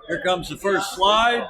Here comes the first slide.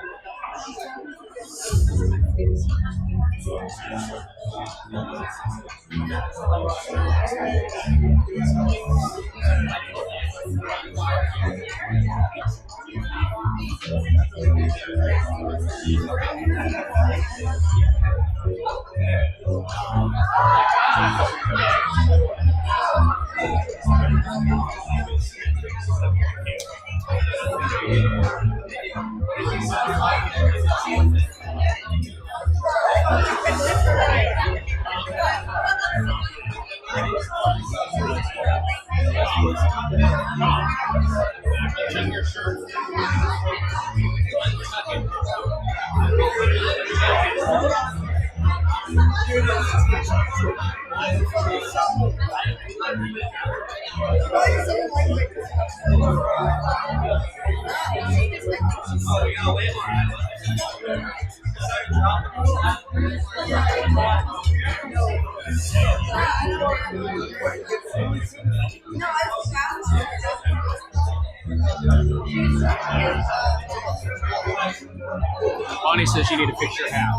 Bonnie says you need to fix your hat.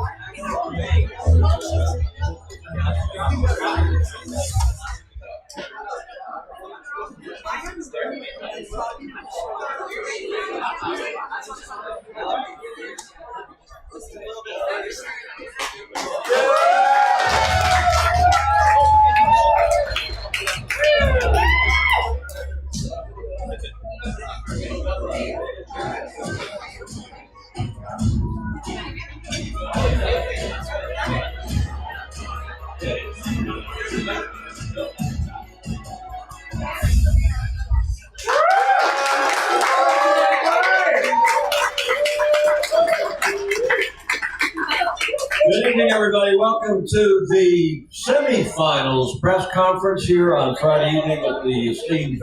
Good evening, everybody. Welcome to the semifinals press conference here on Friday evening at the esteemed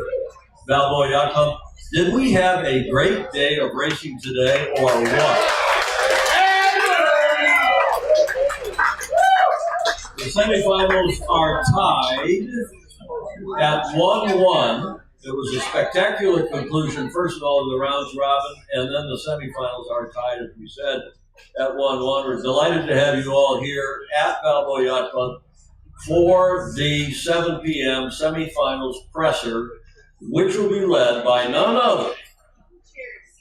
Balboa Yacht Club. Did we have a great day of racing today, or what? The semifinals are tied at 1-1. It was a spectacular conclusion, first of all, to the rounds robin, and then the semifinals are tied, as we said, at 1-1. We're delighted to have you all here at Balboa Yacht Club for the 7 p.m. semifinals presser, which will be led by none other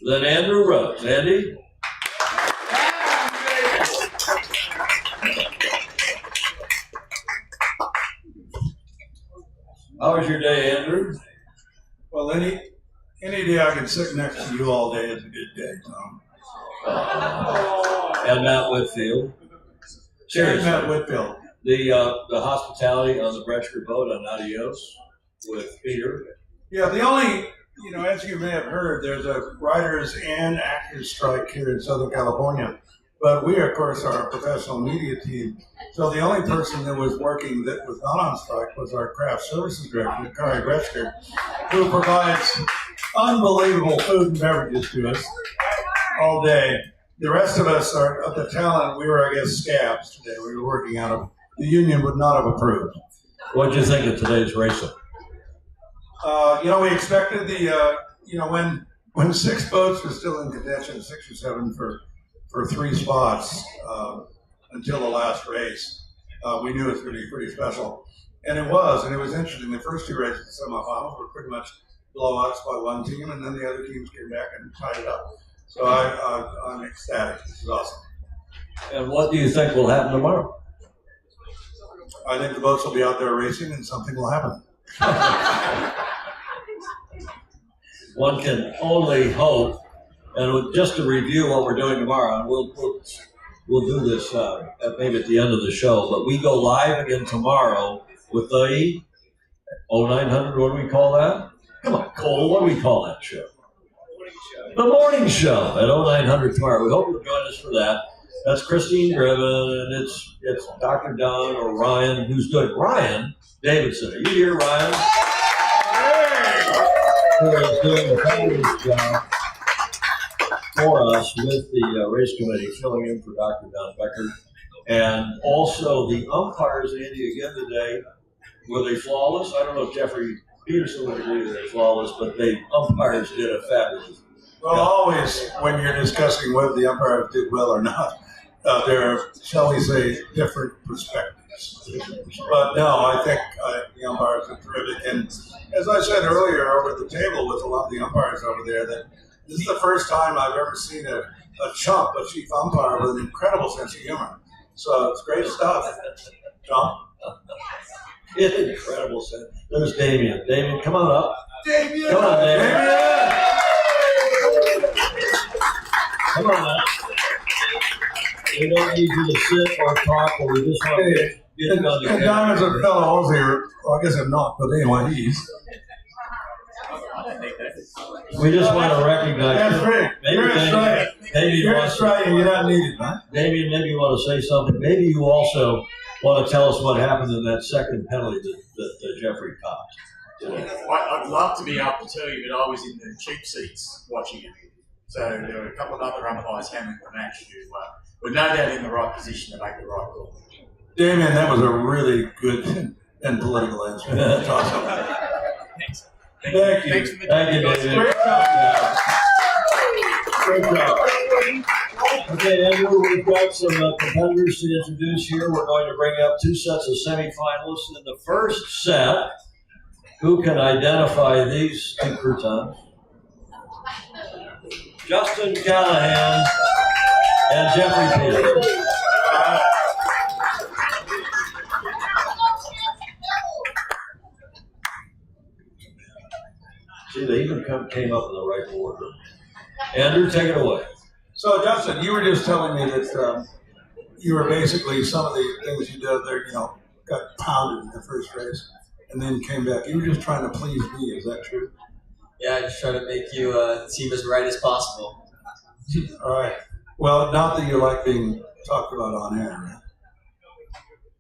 than Andrew Rhodes. Andy? How was your day, Andrew? Well, any day I can sit next to you all day is a good day, Tom. And Matt Whitfield. Seriously. Matt Whitfield. The hospitality on the Bretschker boat on Adios with Peter. Yeah, the only, as you may have heard, there's a writers and actors strike here in Southern California. But we, of course, are a professional media team. So the only person that was working that was not on strike was our craft services director, Kari Bretschker, who provides unbelievable food and beverages to us all day. The rest of us are of the talent. We were, I guess, scabs today. We were working out of. The union would not have approved. What did you think of today's racing? We expected when 6 boats were still in contention, 6 or 7 for 3 spots until the last race. We knew it was going to be pretty special, and it was interesting. The first 2 races, the semifinals, were pretty much blowouts by one team, and then the other teams came back and tied it up. So I'm ecstatic. This is awesome. And what do you think will happen tomorrow? I think the boats will be out there racing, and something will happen. One can only hope. And just to review what we're doing tomorrow, and we'll do this maybe at the end of the show, but we go live again tomorrow with the 0900, what do we call that? Come on, Cole, what do we call that show? The morning show at 0900 tomorrow. We hope you'll join us for that. That's Christine Driven, and it's Dr. Don or Ryan, who's doing Ryan Davidson. Are you here, Ryan? Hey! Who is doing a fabulous job for us with the race committee, filling in for Dr. Don Becker. And also the umpires, Andy, again today, were they flawless? I don't know if Jeffrey Peterson would agree that they're flawless, but the umpires did a Well, always when you're discussing whether the umpires did well or not, there are, shall we say, different perspectives. But no, I think the umpires are terrific. And as I said earlier over at the table with a lot of the umpires over there, that this is the first time I've ever seen a chump, a chief umpire, with an incredible sense of humor. So it's great stuff. John? Incredible sense. There's Damien. Damien, come on up. Damien! Come on, Damien. Damien! Come on up. We don't need you to sit or talk, but we just want to get you on the And camera. Diamond's a fellow Aussie, well, I guess I'm not, but anyway, he's. We just want to recognize That's you. right. Maybe You're Damien- Australian. maybe you You're want to- Australian, you're not needed, man. Damien, maybe you want to say something. Maybe you also want to tell us what happened in that second penalty that Jeffrey copped today. I'd love to be able to tell you, but I was in the cheap seats watching it. So there were a couple of other umpires handling the match who were no doubt in the right position to make the right call. Damien, that was a really good and political answer. That's awesome. Thanks. Thank you. Thanks for the Thank you, David. Great job. Great job. Okay, Andrew, we've got some competitors to introduce here. We're going to bring up two sets of semifinalists. In the first set, who can identify these two croutons? Justin Callahan and Jeffrey Peters. See, they even came up in the right order. Andrew, take it away. So, Justin, you were just telling me that you were basically, some of the things you did there, got pounded in the first race and then came back. You were just trying to please me. Is that true? Yeah, I just try to make you seem as right as possible. All right. Well, not that you like being talked about on air, right?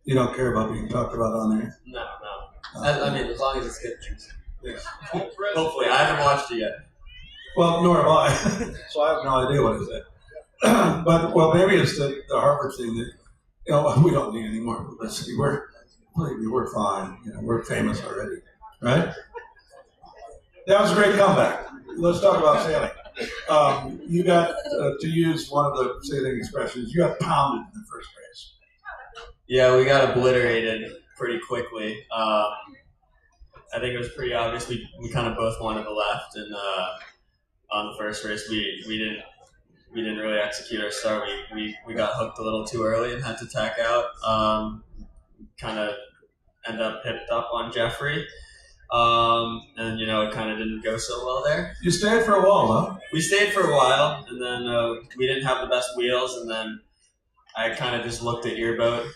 You don't care about being talked about on air? No. I mean, as long as it's good news. Yes. Hopefully. I haven't watched it yet. Well, nor have I. So I have no idea what it is. But, well, maybe it's the Harvard thing that, we don't need any more publicity. We're fine. We're famous already, right? That was a great comeback. Let's talk about sailing. You got, to use one of the sailing expressions, you got pounded in the first race. Yeah, we got obliterated pretty quickly. I think it was pretty obvious we kind of both wanted the left, and on the first race we didn't really execute our start. We got hooked a little too early and had to tack out. Kind of end up hipped up on Jeffrey. And it kind of didn't go so well there. You stayed for a while, huh? We stayed for a while, and then we didn't have the best wheels, and then I kind of just looked at your boat.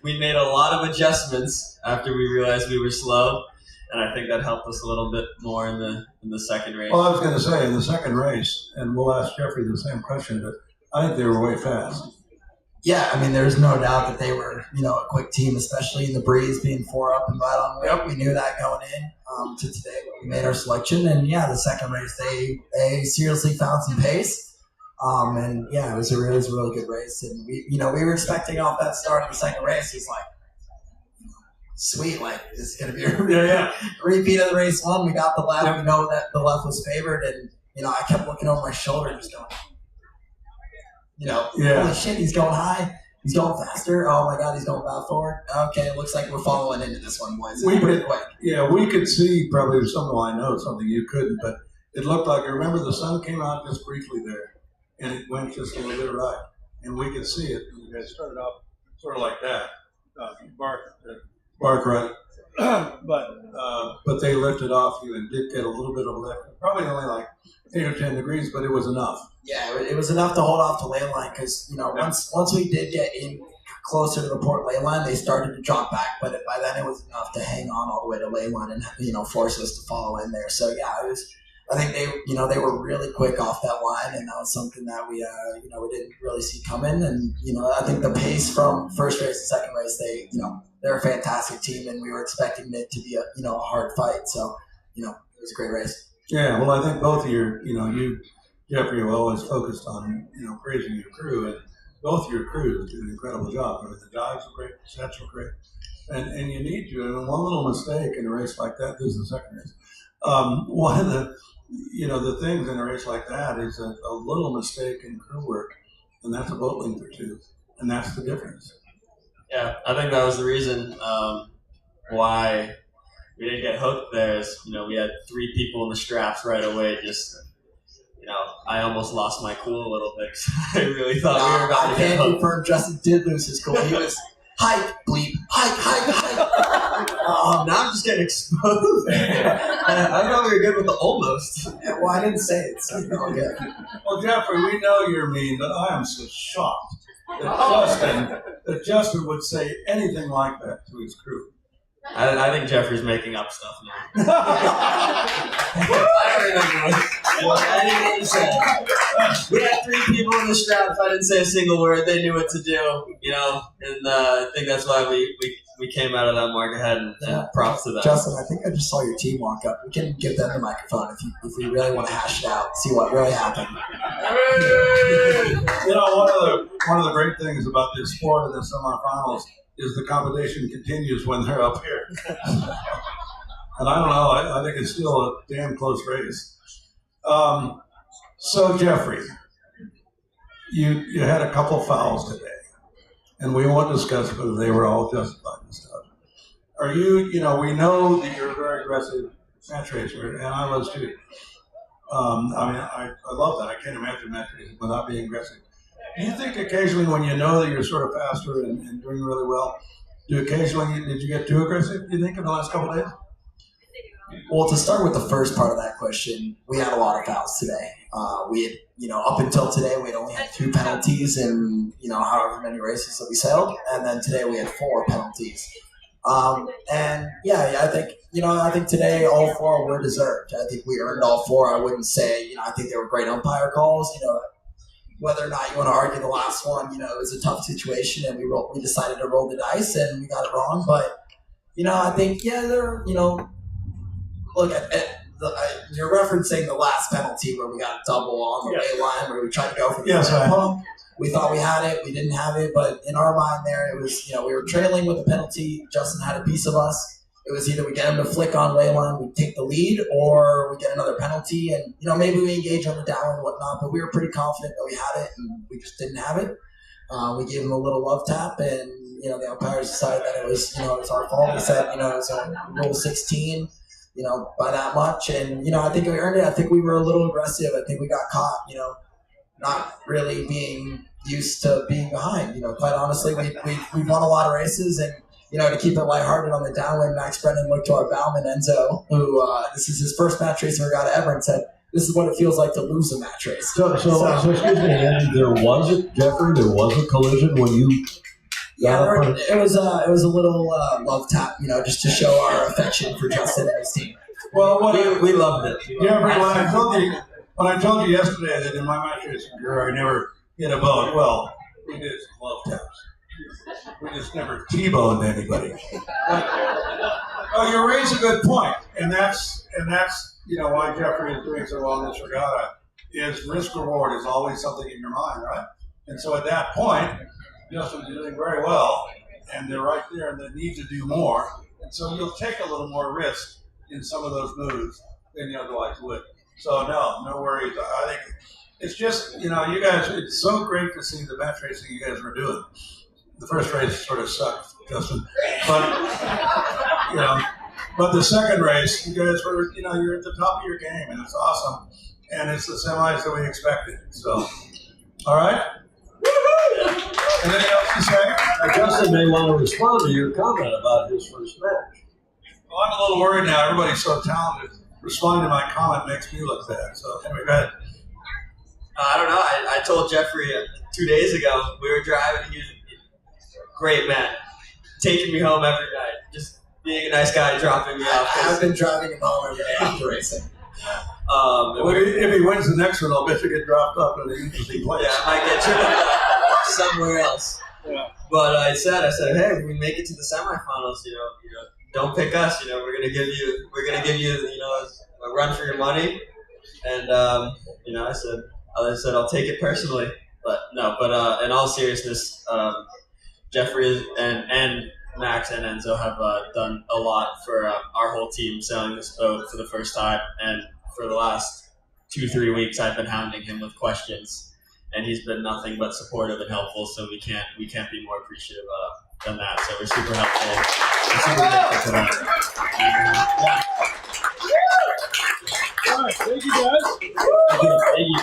We made a lot of adjustments after we realized we were slow, and I think that helped us a little bit more in the second race. Well, I was going to say, in the second race, and we'll ask Jeffrey the same question, but I think they were way fast. Yeah, I mean, there's no doubt that they were, a quick team, especially in the breeze, being 4 up and right on whip. We knew that going in to today when we made our selection. And yeah, the second race, they seriously found some pace. And yeah, it was a really good race. And we were expecting off that start of the second race. It's like, sweet, like this is going to be a repeat of the race one. We got the left. We know that the left was favored. And, I kept looking over my shoulder and just going, holy shit, he's going high. He's going faster. Oh my God, he's going back forward. Okay, looks like we're following into this one, boys. It's pretty quick. Yeah, we could see probably something I know, something you couldn't, but it looked like, I remember the sun came out just briefly there, and it went just a little bit right, and we could see it. And you guys started off sort of like that, bark right, but they lifted off you and did get a little bit of lift, probably only like 8 or 10 degrees, but it was enough. Yeah, it was enough to hold off the lane line because, once we did get in closer to the port lane line, they started to drop back, but by then it was enough to hang on all the way to lane line and, force us to follow in there. So, yeah, it was. I think they were really quick off that line, and that was something that we didn't really see coming. And, I think the pace from first race and second race, they're a fantastic team, and we were expecting it to be a hard fight. So, it was a great race. Yeah, well, I think both of you, Jeffrey, have always focused on, praising your crew, and both your crews did an incredible job. I mean, the dives were great, the sets were great, and you need to. And one little mistake in a race like that, this is the second race. One of the the things in a race like that is a little mistake in crew work, and that's a boat length or two, and that's the difference. Yeah, I think that was the reason why we didn't get hooked there. Is we had 3 people in the straps right away. Just I almost lost my cool a little bit because I really thought we were about to get can't hooked. confirm Justin did lose his cool. He was hike, bleep, hike. Now I'm just getting exposed. I thought we were good with the almost. Well, I didn't say it. So okay. Well, Jeffrey, we know you're mean, but I am so shocked that Justin would say anything like that to his crew. I think Jeffrey's making up stuff now. I don't remember what anything he said. We had 3 people in the straps. I didn't say a single word. They knew what to do, and I think that's why we came out of that mark ahead, and props to them. Justin, I think I just saw your team walk up. We can give them the microphone if we really want to hash it out, see what really happened. One of the great things about this sport in the semifinals is the competition continues when they're up here. And I don't know, I think it's still a damn close race. So Jeffrey, you had a couple fouls today, and we won't discuss whether they were all justified and stuff. Are you, we know that you're a very aggressive match racer, and I was too. I love that. I can't imagine match racing without being aggressive. Do you think occasionally when you know that you're sort of faster and doing really well, did you get too aggressive, do you think, in the last couple of days? Well, to start with the first part of that question, we had a lot of fouls today. We had, up until today, we had only had 2 penalties in, however many races that we sailed. And then today we had 4 penalties. I think today all 4 were deserved. I think we earned all 4. I wouldn't say, I think they were great umpire calls. Whether or not you want to argue the last one, it was a tough situation, and we decided to roll the dice, and we got it wrong. But, I think, look, you're referencing the last penalty where we got a double on the way line where we tried to go for the pump. We thought we had it. We didn't have it. But in our mind there, it was, we were trailing with a penalty. Justin had a piece of us. It was either we get him to flick on lay line, we take the lead, or we get another penalty. And, maybe we engage on the down and whatnot. But we were pretty confident that we had it, and we just didn't have it. We gave him a little love tap, and, the umpires decided that it was our fault. We said, it was a rule 16. By that much. And, I think we earned it. I think we were a little aggressive. I think we got caught, not really being used to being behind. Quite honestly, we won a lot of races, and, to keep it lighthearted on the downwind, Max Brennan looked to our bowman, Enzo, who this is his first match racing regatta ever, and said, this is what it feels like to lose a match race. So excuse me, Andy, there was a collision when you... It was a little love tap, just to show our affection for Justin and his team. Well, We loved it. When I told you yesterday that in my match racing career I never hit a boat, well, we did some love taps. We just never T-boned anybody. You raise a good point, and that's why Jeffrey is doing so well in this regatta. Is risk reward is always something in your mind, right? And so at that point, Justin's doing very well, and they're right there, and they need to do more. And so you'll take a little more risk in some of those moves than you otherwise would. So no worries. I think it's just, you guys, it's so great to see the match racing you guys were doing. The first race sort of sucked, Justin. But the second race, you guys were, you're at the top of your game, and it's awesome. And it's the semis that we expected. So, all right? Anything else to say? Justin may want to respond to your comment about his first match. Well, I'm a little worried now. Everybody's so talented. Responding to my comment makes me look bad. So, anyway, go ahead. I don't know. I told Jeffrey 2 days ago, we were driving, and he was a great man, taking me home every night, just being a nice guy, dropping me off. I've been driving him home every day after racing. If he wins the next one, I'll bet you get dropped up in an interesting place. Yeah, I might get you somewhere else. Yeah. But I said, hey, if we make it to the semifinals, don't pick us. We're gonna give you, a run for your money. And I said I'll take it personally. But no, in all seriousness, Jeffrey and Max and Enzo have done a lot for our whole team sailing this boat for the first time, and for the last 2-3 weeks, I've been hounding him with questions, and he's been nothing but supportive and helpful. So we can't be more appreciative than that. So we're super helpful. We're super thankful for that. All right, thank you guys. Thank you.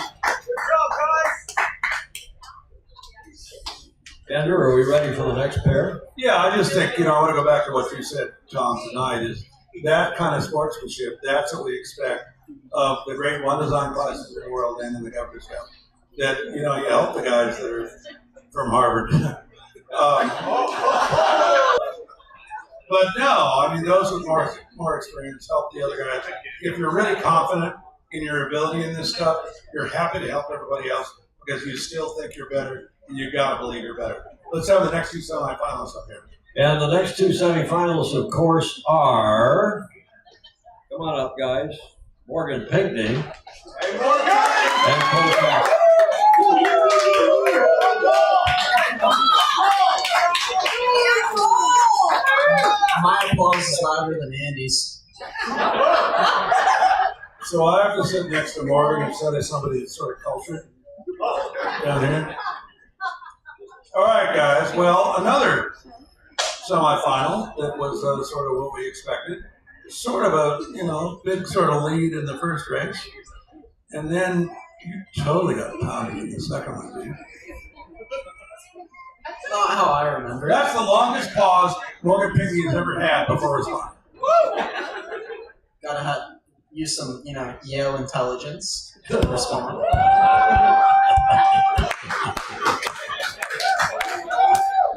Andrew, are we ready for the next pair? Yeah, I just think, I want to go back to what you said, Tom, tonight, is that kind of sportsmanship, that's what we expect of the great one design classes in the world and in the Governor's Cup. That, you help the guys that are from Harvard. But no, those with more experience help the other guys. If you're really confident in your ability in this stuff, you're happy to help everybody else because you still think you're better and you gotta believe you're better. Let's have the next two semifinals up here. And the next two semifinals, of course, are, come on up, guys, Morgan Pinckney and Cole Pack. My applause is louder than Andy's. So I have to sit next to Morgan instead of somebody that's sort of cultured down here. All right, guys. Well, another semifinal that was sort of what we expected. Sort of a, big sort of lead in the first race. And then you totally got pounded in the second one, didn't you? Not how I remember. That's the longest pause Morgan Pinckney has ever had before responding. Gotta use some, Yale intelligence to respond.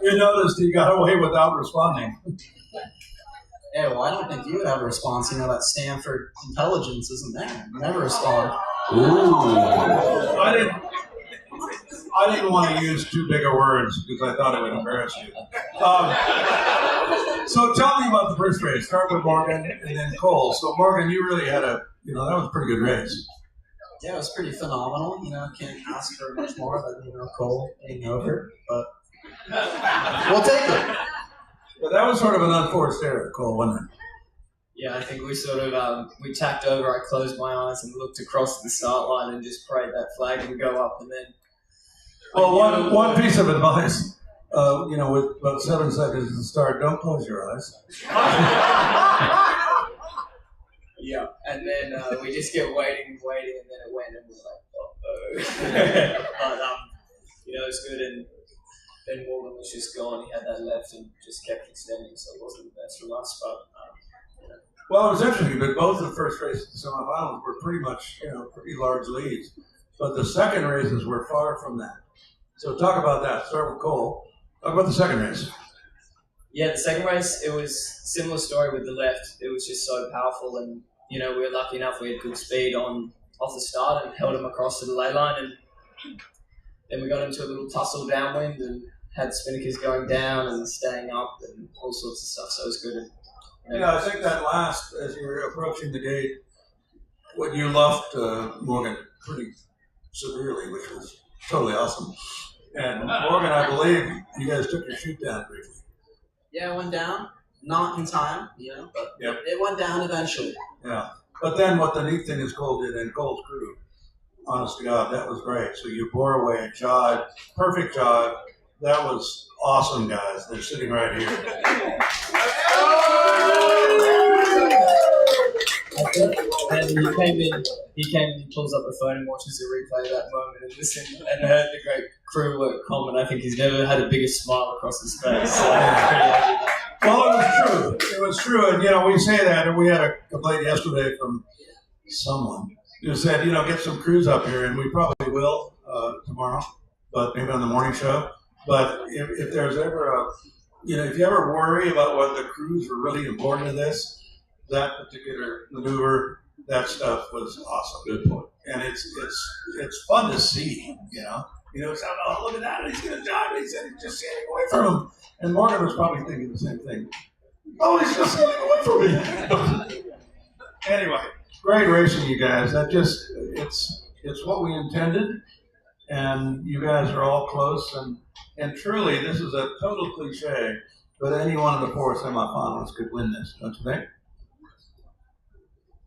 You noticed he got away without responding. Hey, well, I don't think you would have a response. That Stanford intelligence isn't there. You never respond. Ooh. I didn't want to use too big of words because I thought it would embarrass you. So tell me about the first race. Start with Morgan and then Cole. So Morgan, you really had that was a pretty good race. Yeah, it was pretty phenomenal. Can't ask for much more than, Cole being over, but we'll take it. But that was sort of an unforced error, Cole, wasn't it? Yeah, I think we sort of we tacked over. I closed my eyes and looked across the start line and just prayed that flag would go up, and then. Well, one piece of advice, with about 7 seconds to start, don't close your eyes. Yeah, and then we just kept waiting, and then it went, and we were like, but it was good, and then Morgan was just gone. He had that left and just kept extending, so it wasn't the best from us, but. Well, it was interesting, but both of the first races, the semifinals, were pretty much, pretty large leads. But the second races were far from that. So talk about that. Start with Cole. Talk about the second race. Yeah, the second race, it was similar story with the left. It was just so powerful, and we were lucky enough. We had good speed off the start and held him across to the lay line, and then we got into a little tussle downwind and had spinnakers going down and staying up and all sorts of stuff. So it was good. And, Yeah, I think that last, as you were approaching the gate, when you left Morgan pretty severely, which was totally awesome. And Morgan, I believe you guys took your shoot down briefly. Yeah, it went down. Not in time, but It went down eventually. Yeah. But then what the neat thing is Cole did, and Cole's crew, honest to God, that was great. So you bore away a jibe, perfect jibe. That was awesome, guys. They're sitting right here. And he came in, he pulls up the phone and watches the replay of that moment and listened and heard the great crew work comment. I think he's never had a bigger smile across his face. So Well, it was true. It was true. And, we say that, and we had a complaint yesterday from someone who said, get some crews up here, and we probably will tomorrow, but maybe on the morning show. But if there's ever if you ever worry about whether the crews were really important to this, that particular maneuver, that stuff was awesome. Good point. And it's fun to see, It's, oh, look at that, he's going to dive, he's just standing away from him. And Morgan was probably thinking the same thing. Oh, he's just standing away from me. Anyway, great racing, you guys. It's what we intended, and you guys are all close. And truly, this is a total cliche, but any one of the 4 semifinalists could win this, don't you think?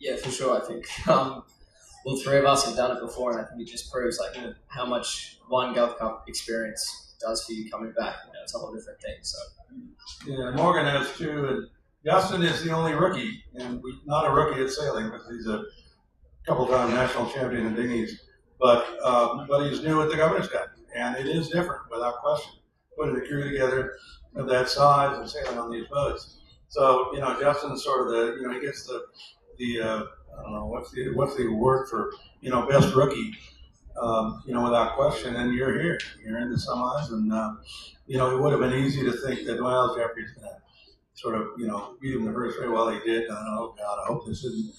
yeah, for sure, I think. all three of us have done it before, and I think it just proves like how much one Gov Cup experience does for you coming back. It's a whole different thing. So Yeah, Morgan has too, and Justin is the only rookie, and not a rookie at sailing because he's a couple-time national champion in dinghies, but he's new at the Governor's Cup, and it is different without question. Putting a crew together of that size and sailing on these boats. So Justin's sort of he gets the I don't know what's the word for best rookie, without question. And you're here, you're in the semis, and it would have been easy to think that Jeffrey's going to sort of beat him the first way. Well, he did. And oh God, I hope this isn't.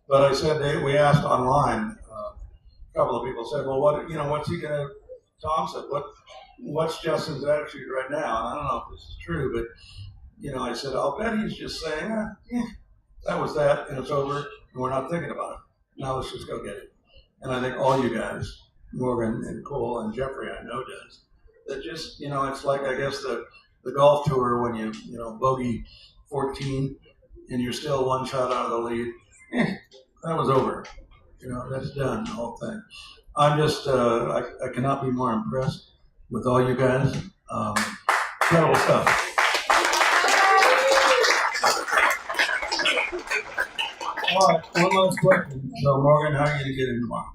But I said we asked online. A couple of people said, well, what's he going to? Tom said, what's Justin's attitude right now? And I don't know if this is true, but I said, I'll bet he's just saying, that was that, and it's over, and we're not thinking about it. Now let's just go get it. And I think all you guys, Morgan and Cole and Jeffrey, I know does. That just, it's like, I guess, the golf tour when you bogey 14 and you're still one shot out of the lead. That was over. That's done, the whole thing. I'm just, I cannot be more impressed with all you guys. Incredible stuff. All right, one last question. So, Morgan, how are you going to get in tomorrow?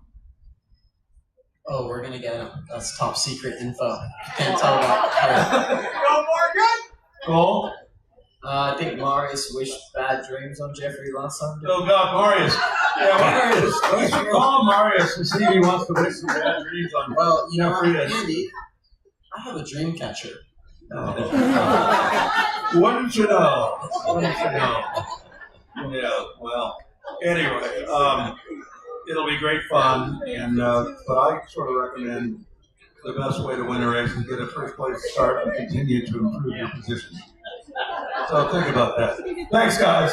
oh, we're gonna get him. That's top secret info. Can't tell about. Go Morgan! Cole? I think Marius wished bad dreams on Jeffrey last time. Oh, God, Marius. Yeah, Marius. Call Marius and see if he wants to wish some bad dreams on. Well, Jeffrey. Andy, I have a dream catcher. Wouldn't you know? Yeah, well, anyway, it'll be great fun, and but I sort of recommend the best way to win a race is get a first place start and continue to improve your position. So think about that. Thanks, guys.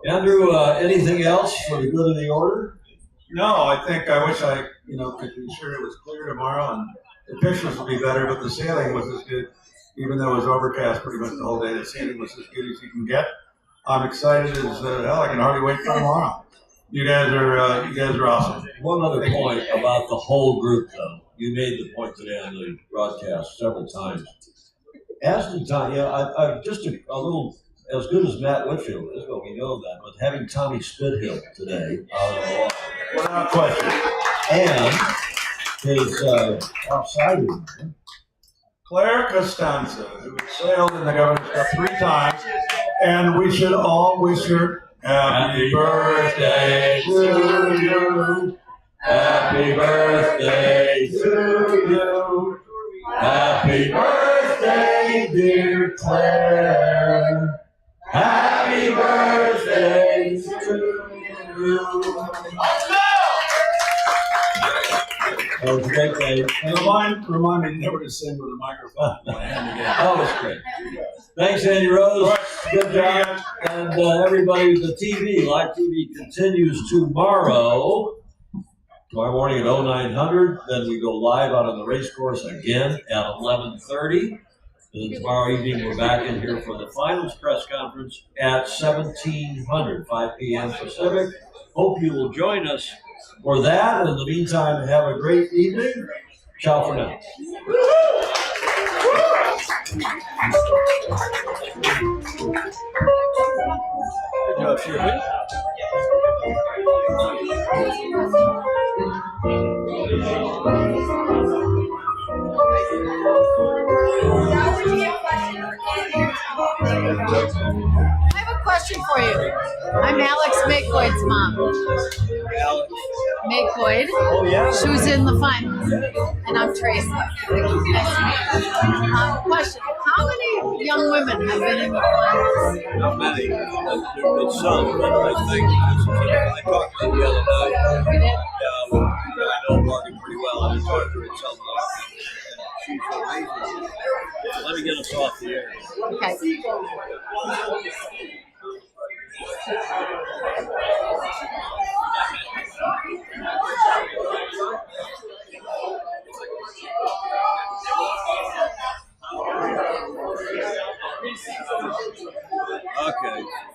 Andrew, anything else for the good of the order? No, I wish I could be sure it was clear tomorrow and the pictures would be better, but the sailing was as good, even though it was overcast pretty much the whole day. The sailing was as good as you can get. I'm excited as hell. I can hardly wait for tomorrow. You guys are awesome. One other point about the whole group, though. You made the point today on the broadcast several times. As to Tommy, I'm just a little as good as Matt Whitfield is, but we know that. But having Tommy Spithill today out of the water, Without question. and his outside Claire Costanza, who sailed in the Governor's Cup 3 times, and we should all wish her happy birthday to you. Happy birthday to you. Happy birthday, dear Claire. Happy birthday to you. That was a great day. And remind me never to sing with a microphone in my hand again. That was great. Thanks, Andy Rose. Good job. And everybody, the live TV continues tomorrow morning at 0900. Then we go live out on the race course again at 11:30. And then tomorrow evening, we're back in here for the finals press conference at 1700, 5 p.m. Pacific. Hope you will join us for that. In the meantime, have a great evening. Ciao for now. Good job, Shirley. I have a question for you. I'm Alex Maycoyd's mom. Maycoyd. Oh, yeah. She was in the finals. And I'm Tracy. Nice to meet you. Question. How many young women have been in the finals? Not many. It's some, but I think I talked to her the other night. You did? Yeah, I know Morgan pretty well. I talked to her at some point. She's amazing. Let me get us off the air. Okay. Okay.